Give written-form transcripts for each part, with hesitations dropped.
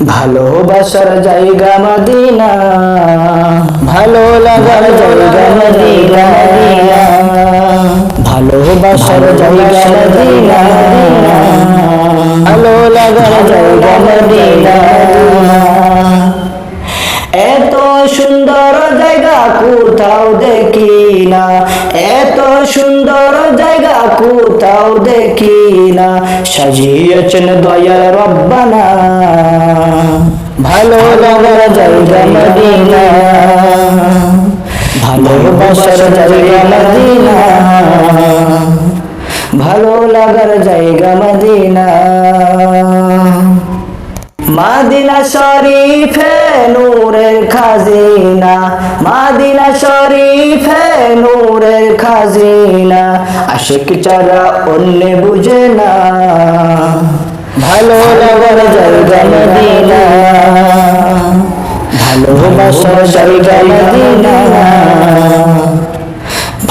ভালোবাসার জায়গা মদিনা, ভালো লাগার জায়গা মদিনা, ভালোবাসার জায়গা মদিনা, ভালো লাগার জায়গা মদিনা। এত সুন্দর জায়গা কোথাও দেখি না, এত সুন্দর জায়গা কোথাও দেখি না, সাজিয়েছেন দয়াল রব্বানা, ভালো লাগার জায়গা মদিনা, ভালোবাসার জায়গা মদিনা, ভালো লাগার জায়গা মদিনা। মদিনা শরীফে নূরের খাজিনা, মদিনা শরীফে নূরের খাজিনা, আশিক ছাড়া অন্য বুঝে না, ভালো লাগার জায়গা মদিনা, ভালোবাসার জায়গা মদিনা,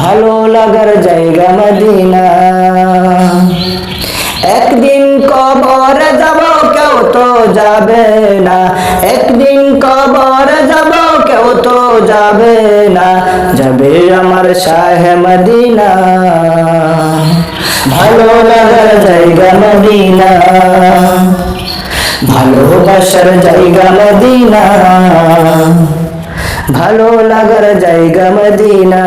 ভালো লাগার জায়গা মদিনা। একদিন কবর যাব কেউ তো যাবে না, একদিন কবর যাব কেউ তো যাবে না, যাবে আমার শাহে মদিনা, ভালো লাগার জায়গা মদিনা, ভালোবাসার জায়গা মদিনা, ভালো লাগার জায়গা মদিনা।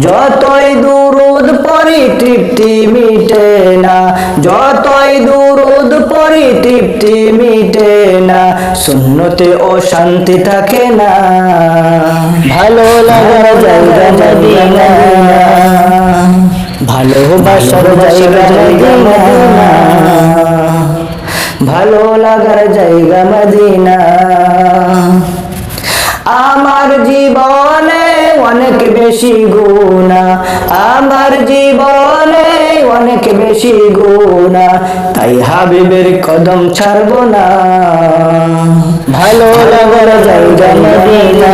যতই দুরুদ পড়ি তৃপ্তি মিটে না, যতই দুরুদ পড়ি তৃপ্তি মিটে না, সুন্নতে ও শান্তি থাকে না, ভালো লাগার জায়গা মদিনা, ভালোবাসার জায়গা মদিনা, ভালো লাগার জায়গা মদিনা। আমার জীবনে অনেক বেশি গুনাহ, আমার জীবনে অনেক বেশি গুনাহ, তাই হাবিবের কদম ছাড়বো না, ভালো লাগার জায়গা মদিনা,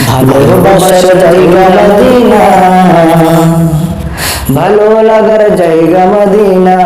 ভালোবাসার জায়গা মদিনা, ভালো লাগার জায়গা মদিনা।